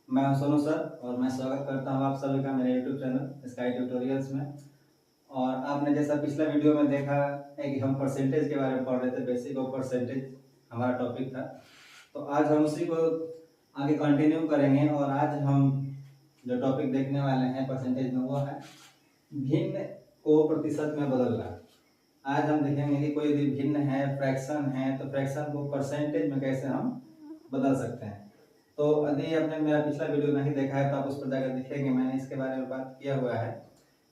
मैं हूं सोनू सर और मैं स्वागत करता हूं आप सभी का मेरे यूट्यूब चैनल स्काई ट्यूटोरियल्स में। और आपने जैसा पिछला वीडियो में देखा है कि हम परसेंटेज के बारे में पढ़ रहे थे, बेसिक ऑफ परसेंटेज हमारा टॉपिक था। तो आज हम उसी को आगे कंटिन्यू करेंगे और आज हम जो टॉपिक देखने वाले हैं परसेंटेज में वो है भिन्न को प्रतिशत में बदलना। आज हम देखेंगे कि कोई यदि भिन्न है, फ्रैक्शन है, तो फ्रैक्शन को परसेंटेज में कैसे हम बदल सकते हैं। तो यदि आपने मेरा पिछला वीडियो नहीं देखा है तो आप उस पर जाकर देखेंगे, मैंने इसके बारे में बात किया हुआ है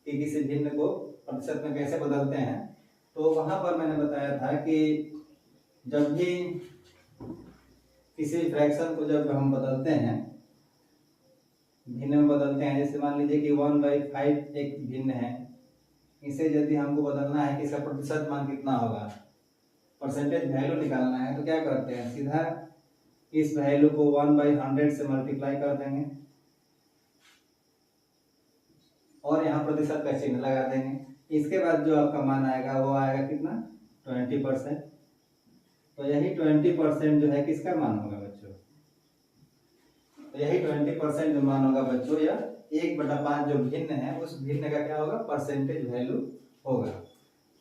कि किसी भिन्न को प्रतिशत में कैसे बदलते हैं। तो वहाँ पर मैंने बताया था कि जब भी किसी फ्रैक्शन को जब हम बदलते हैं, भिन्न में बदलते हैं, जैसे मान लीजिए कि 1/5 एक भिन्न है, इसे यदि हमको बदलना है कि इसका प्रतिशत मान कितना होगा, परसेंटेज वैल्यू निकालना है, तो क्या करते हैं, सीधा इस वैल्यू को 1/100 से मल्टीप्लाई कर देंगे और यहाँ प्रतिशत का चिन्ह लगा देंगे। इसके बाद जो आपका मान आएगा वो आएगा कितना, 20%। तो यही 20% जो है किसका मान होगा बच्चों, तो यही 20% जो मान होगा बच्चों, या 1/5 जो भिन्न है उस भिन्न का क्या होगा, परसेंटेज वैल्यू होगा।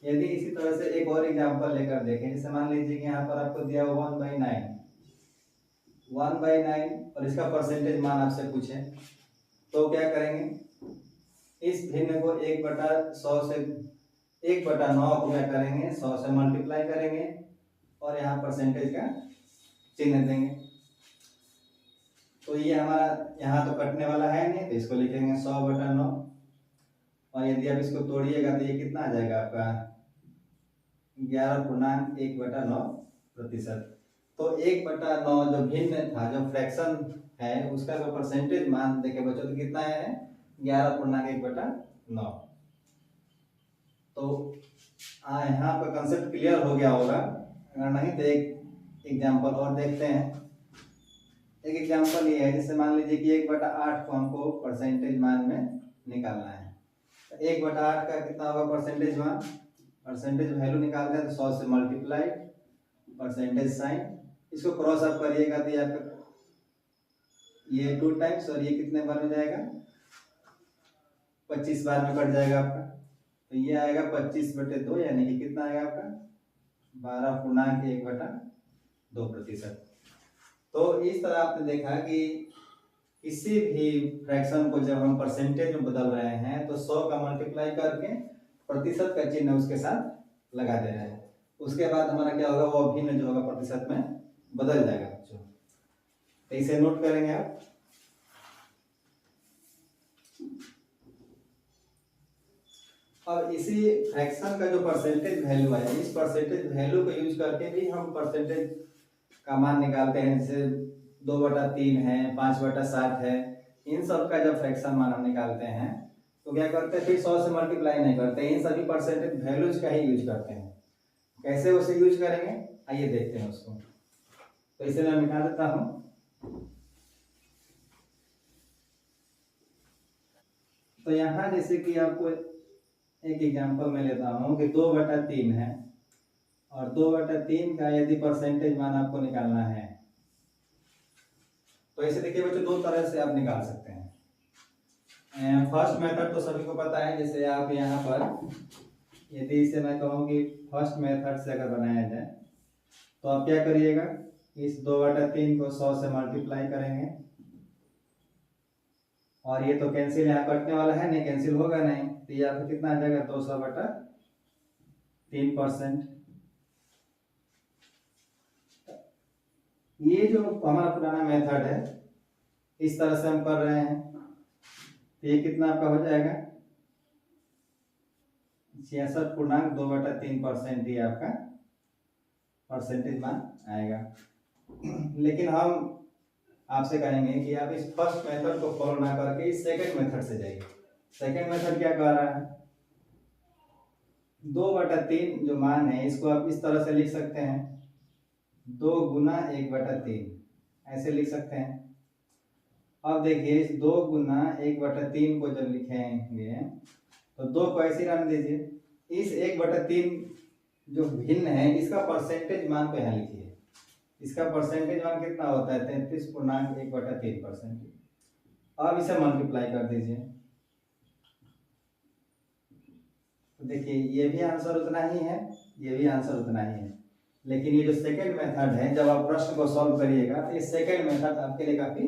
यदि इसी तरह से एक और एग्जांपल लेकर देखें, जैसे मान लीजिए कि यहाँ पर आपको दिया 1/9 और इसका परसेंटेज मान आपसे पूछे, तो क्या करेंगे, इस भिन्न को 1/100 से 1/9 को क्या करेंगे, 100 से मल्टीप्लाई करेंगे और यहाँ परसेंटेज का चिन्ह देंगे। तो ये हमारा यहाँ तो कटने वाला है नहीं, तो इसको लिखेंगे 100/9। और यदि आप इसको तोड़िएगा तो ये कितना आ जाएगा आपका, 11.1/9%। तो 1/9 जो भिन्न था, जो फ्रैक्शन है, उसका जो परसेंटेज मान देखे बच्चों तो कितना है, 11.1/9। तो यहाँ पर कंसेप्ट क्लियर हो गया होगा, अगर नहीं तो एक एग्जांपल और देखते हैं। एक एग्जांपल ये है, जैसे मान लीजिए कि 1/8 को हमको परसेंटेज मान में निकालना है। 1/8 का कितना होगा परसेंटेज मान, परसेंटेज वैल्यू निकालते हैं तो 100 से मल्टीप्लाई, परसेंटेज साइन, इसको क्रॉस अप करिएगा तो ये आपका ये 2 टाइम्स और ये कितने बार में जाएगा, 25 बार में कट जाएगा आपका। तो ये आएगा 25/2, यानी कि कितना आएगा आपका 12.1/2%। तो इस तरह आपने देखा कि किसी भी फ्रैक्शन को जब हम परसेंटेज में बदल रहे हैं तो 100 का मल्टीप्लाई करके प्रतिशत का चिन्ह उसके साथ लगा दे रहे हैं। उसके बाद हमारा क्या होगा, वो भिन्न जो होगा प्रतिशत में बदल जाएगा बच्चों। तो इसे नोट करेंगे आप। अब इसी फ्रैक्शन का जो परसेंटेज वैल्यू है, इस परसेंटेज वैल्यू को यूज करके भी हम परसेंटेज का मान निकालते हैं। जैसे 2/3 है, 5/7 है, इन सब का जब फ्रैक्शन मान हम निकालते हैं तो क्या करते हैं, फिर 100 से मल्टीप्लाई नहीं करते, इन सभी परसेंटेज वैल्यूज का ही यूज करते हैं। कैसे उसे यूज करेंगे, आइए देखते हैं उसको। तो इसे मैं मिटा देता हूं। तो यहाँ जैसे कि आपको एक एग्जांपल मैं लेता हूँ कि 2/3 है और 2/3 का यदि परसेंटेज मान आपको निकालना है तो ऐसे देखिए बच्चों, दो तरह से आप निकाल सकते हैं। फर्स्ट मेथड तो सभी को पता है, जैसे आप यहाँ पर यदि इसे मैं कहूँ कि फर्स्ट मेथड से अगर बनाया जाए तो आप क्या करिएगा, इस 2/3 को 100 से मल्टीप्लाई करेंगे और ये तो कैंसिल यहाँ कटने वाला है नहीं, कैंसिल होगा नहीं, तो ये आपको कितना आ जाएगा 200/3%। ये जो हमारा पुराना मेथड है, इस तरह से हम कर रहे हैं, तो ये कितना आपका हो जाएगा 66.2/3%, ये आपका परसेंटेज मान आएगा। लेकिन हम आपसे कहेंगे कि आप इस फर्स्ट मेथड को फॉलो ना करके इस सेकंड मेथड से जाइए। सेकंड मेथड क्या कह रहा है, 2/3 जो मान है इसको आप इस तरह से लिख सकते हैं, 2 गुना 1/3 ऐसे लिख सकते हैं। अब देखिए इस 2 गुना 1/3 को जब लिखेंगे तो 2 को ऐसे रहने दीजिए, इस 1/3 जो भिन्न है इसका परसेंटेज मान को यहाँ लिखिए। इसका परसेंटेज मान कितना होता है, 33.1/3%। अब इसे मल्टीप्लाई कर दीजिए। तो देखिए ये भी आंसर उतना ही है, ये भी आंसर उतना ही है। लेकिन ये जो सेकेंड मेथड है, जब आप प्रश्न को सॉल्व करिएगा तो ये सेकेंड मेथड आपके लिए काफी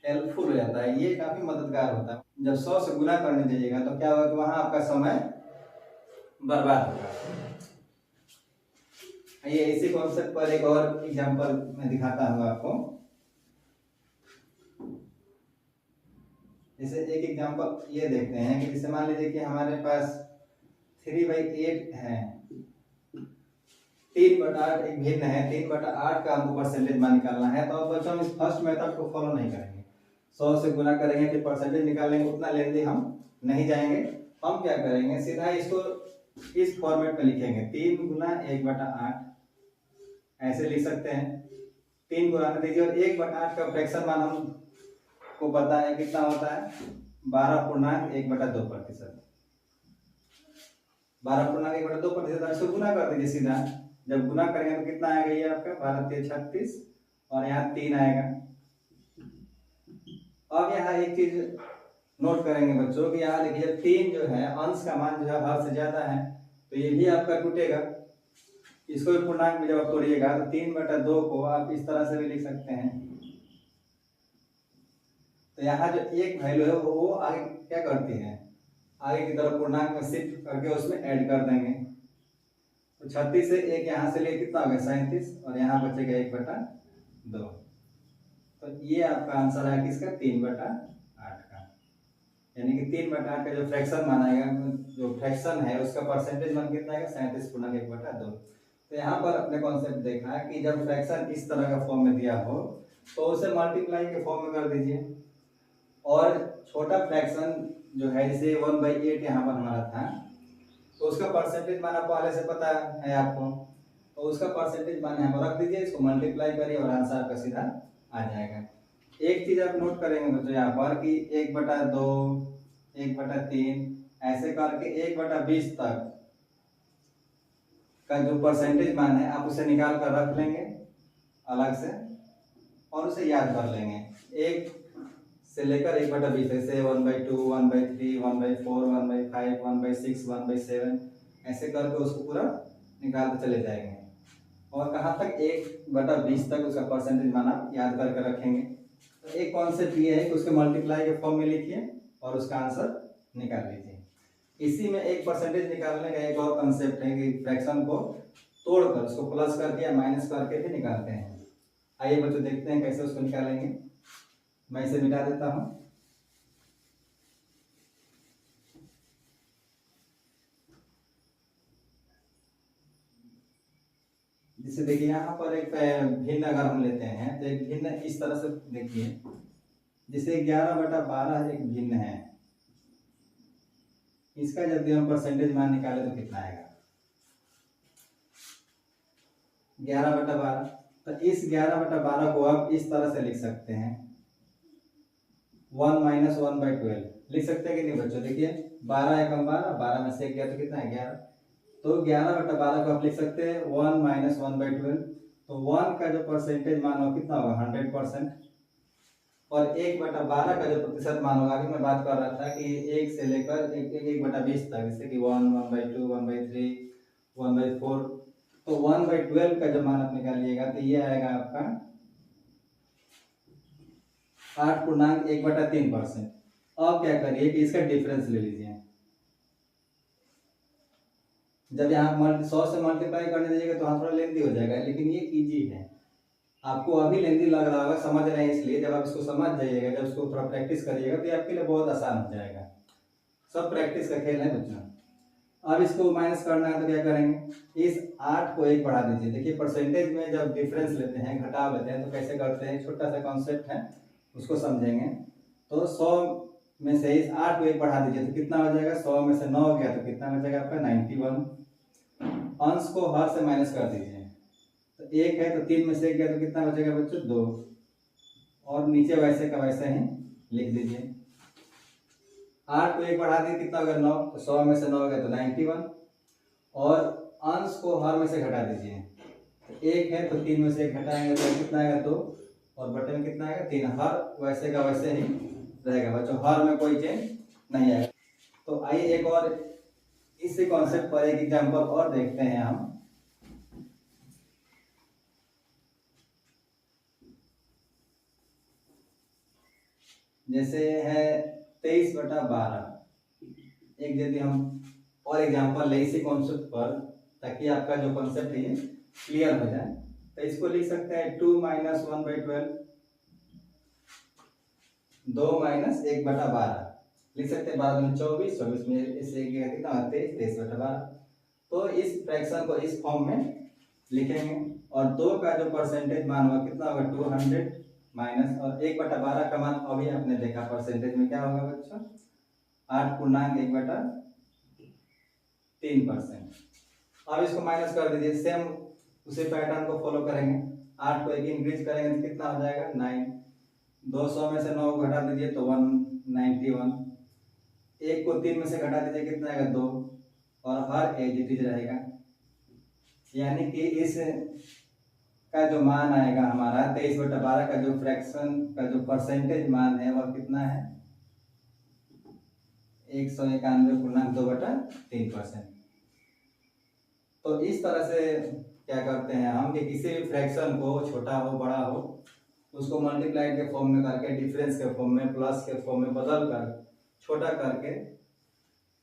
हेल्पफुल हो जाता है, ये काफी मददगार होता है। जब 100 से गुना करने जाइएगा तो क्या होगा कि वहां आपका समय बर्बाद होगा। ये इसी कॉन्सेप्ट पर एक और एग्जांपल मैं दिखाता हूँ आपको। जैसे एक एग्जांपल ये देखते हैं कि जैसे मान लीजिए कि हमारे पास 3/8 है, 3/8 एक भिन्न है, 3/8 का हमको परसेंटेज मान निकालना है। तो अब बच्चों हम इस फर्स्ट मेथड को फॉलो नहीं करेंगे, 100 से गुना करेंगे फिर परसेंटेज निकालेंगे, उतना लेंदी हम नहीं जाएंगे। हम क्या करेंगे, सीधा इसको इस फॉर्मेट में लिखेंगे, 3 गुना 1/8 ऐसे लिख सकते हैं। 3 गुना दीजिए और 1/8 का फ्रैक्शन मान हमको पता है कितना होता है, 12.1/2%। 12.1/2%। इसको गुना कर दीजिए सीधा। जब गुना करेंगे तो कितना आएगा, ये आपका 12×3 = 36 और यहाँ 3 आएगा। अब यहाँ एक चीज नोट करेंगे बच्चों कि यहाँ देखिए 3 जो है अंश का मान जो है हर से ज्यादा है, तो ये भी आपका टूटेगा। इसको भी पूर्णांक में जब आप तोड़िएगा तो 3/2 को आप इस तरह से भी लिख सकते हैं। तो यहाँ जो एक वैल्यू है वो आगे क्या करती है, आगे की तरफ पूर्णांक में शिफ्ट करके उसमें ऐड कर देंगे। तो 36 से एक यहाँ से लिए कितना हो गया, 37 और यहाँ बचेगा 1/2। तो ये आपका आंसर है किसका, 3/8 का। यानी कि 3/8 का जो फ्रैक्शन माना गया, जो फ्रैक्शन है उसका परसेंटेज मान कितना आएगा, 37 × 1/2। तो यहाँ पर अपने कॉन्सेप्ट देखा है कि जब फ्रैक्शन इस तरह का फॉर्म में दिया हो तो उसे मल्टीप्लाई के फॉर्म में कर दीजिए। और छोटा फ्रैक्शन जो है, जैसे 1/8 यहाँ पर हमारा था, तो उसका परसेंटेज मान आपको पहले से पता है आपको, तो उसका परसेंटेज मान यहाँ पर रख दीजिए, इसको मल्टीप्लाई करिए और आंसर आपका सीधा आ जाएगा। एक चीज आप नोट करेंगे बच्चों यहाँ पर कि 1/2, 1/3 ऐसे करके 1/20 तक का जो परसेंटेज मान है आप उसे निकाल कर रख लेंगे अलग से और उसे याद कर लेंगे। 1 से लेकर 1/20, जैसे 1/2, 1/3, 1/4, 1/5, 1/6, 1/7 ऐसे करके उसको पूरा निकालते चले जाएंगे। और कहाँ तक, 1/20 तक उसका परसेंटेज माना याद करके रखेंगे। तो एक कॉन्सेप्ट ये है कि उसके मल्टीप्लाई के फॉर्म में लिखिए और उसका आंसर निकाल लीजिए। इसी में एक परसेंटेज निकालने का एक और कॉन्सेप्ट है कि फ्रैक्शन को तोड़कर उसको प्लस करके या माइनस करके भी निकालते हैं। आइए बच्चों देखते हैं कैसे उसको निकालेंगे। मैं इसे मिटा देता हूं। जैसे देखिए यहाँ पर एक भिन्न अगर हम लेते हैं तो एक भिन्न इस तरह से देखिए, जैसे 11/12 एक भिन्न है, इसका जब हम परसेंटेज मान निकाले तो कितना आएगा, 11/12। तो इस 11/12 को आप इस तरह से लिख सकते हैं, 1 - 1/12 लिख सकते हैं कि नहीं बच्चों। देखिए 12 एकम 12, 12 में से 1 गया तो कितना है, 11। तो 11/12 को आप लिख सकते हैं 1 - 1/12। तो 1 का जो परसेंटेज मान होगा कितना होगा, 100%। और 1/12 का जो प्रतिशत मान होगा, अभी मैं बात कर रहा था कि 1 से लेकर 1/20 तक, जैसे कि 1, 1/2, 1/3, 1/4। तो 1/12 का जो मान आप निकालिएगा तो ये आएगा आपका 8.1/3%। अब क्या करिए कि इसका डिफरेंस ले लीजिए। जब यहाँ 100 से मल्टीप्लाई करने दीजिएगा तो थोड़ा लेंदी हो जाएगा, लेकिन ये इजी है। आपको अभी लेंदी लग रहा होगा, समझ रहे हैं इसलिए, जब आप इसको समझ जाइएगा, जब इसको थोड़ा प्रैक्टिस करिएगा तो ये आपके लिए बहुत आसान हो जाएगा। सब प्रैक्टिस का खेल है बच्चों। अब इसको माइनस करना है तो क्या करेंगे, इस 8 को 1 बढ़ा दीजिए। देखिए परसेंटेज में जब डिफरेंस लेते हैं, घटाव लेते हैं, तो कैसे करते हैं, छोटा सा कॉन्सेप्ट है, उसको समझेंगे। तो 100 में से इस 8 को 1 बढ़ा दीजिए तो कितना हो जाएगा, 100 में से 9 गया तो कितना बचेगा आपका, 91। अंश को हर से माइनस कर दीजिए, तो 1 है तो 3 में से 1 गया तो कितना बचेगा बच्चों, 2। और नीचे वैसे का वैसे ही लिख दीजिए। 8 को 1 बढ़ा दिए कितना होगा, 9। तो 100 में से 9 गया तो 91। और अंश को हर में से घटा दीजिए, तो 1 है तो 3 में से 1 घटाएंगे तो कितना आएगा, 2। और बटे में कितना आएगा, 3। हर वैसे का वैसे ही रहेगा बच्चों, हर में कोई चेंज नहीं आएगा। तो आइए एक और इसी कॉन्सेप्ट पर एक एग्जांपल और देखते हैं हम। जैसे है 23/12। एक यदि हम और एग्जांपल ले इसी कॉन्सेप्ट पर, ताकि आपका जो कॉन्सेप्ट है क्लियर हो जाए, तो इसको लिख सकते हैं 2 - 1/12, 2 - 1/12 लिख सकते हैं। 12 में 24, 24 में इसे कितना 23, 23/12। तो इस फ्रैक्शन को इस फॉर्म में लिखेंगे और 2 का जो परसेंटेज मान होगा कितना होगा 200 माइनस, और 1/12 का मान अभी आपने देखा परसेंटेज में क्या होगा बच्चों 8.1/3%। अब इसको माइनस कर दीजिए, सेम उसी पैटर्न को फॉलो करेंगे। 8 को एक इंक्रीज करेंगे तो कितना हो जाएगा 9। 200 में से 9 घटा दीजिए तो 191। 1 को 3 में से घटा दीजिए कितना आएगा 2, और हर एज इट इज रहेगा। यानी कि इस का जो मान आएगा हमारा 23/12 का जो फ्रैक्शन का जो परसेंटेज मान है वह कितना है 191.2/3%। तो इस तरह से क्या करते हैं हम कि किसी भी फ्रैक्शन को, छोटा हो बड़ा हो, उसको मल्टीप्लाई के फॉर्म में करके, डिफरेंस के फॉर्म में, प्लस के फॉर्म में बदल कर छोटा करके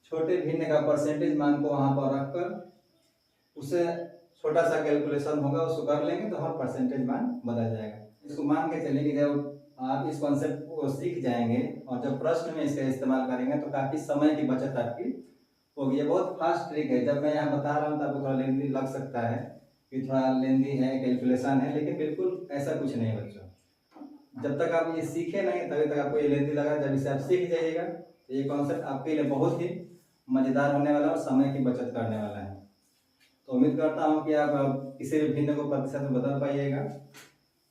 छोटे भिन्न का परसेंटेज मान को वहां पर रखकर उसे छोटा सा कैलकुलेशन होगा उसको कर लेंगे तो हर परसेंटेज मान बदल जाएगा। इसको मान के चलिए कि जब आप इस कॉन्सेप्ट को सीख जाएंगे और जब प्रश्न में इसका इस्तेमाल करेंगे तो काफ़ी समय की बचत आपकी होगी। ये बहुत फास्ट ट्रिक है। जब मैं यहाँ बता रहा हूँ तो आपको थोड़ा लेंदी लग सकता है कि थोड़ा लेंदी है, कैलकुलेशन है, लेकिन बिल्कुल ऐसा कुछ नहीं है बच्चों। जब तक आप ये सीखे नहीं तभी तक आपको ये लेंदी लगा। जब इसे आप सीख जाइएगा तो ये कॉन्सेप्ट आपके लिए बहुत ही मज़ेदार होने वाला और समय की बचत करने वाला है। तो उम्मीद करता हूँ कि आप किसी भी भिन्न को प्रतिशत में बदल पाइएगा।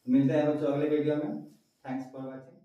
मिलते हैं बच्चों अगले वीडियो में। Thanks for watching.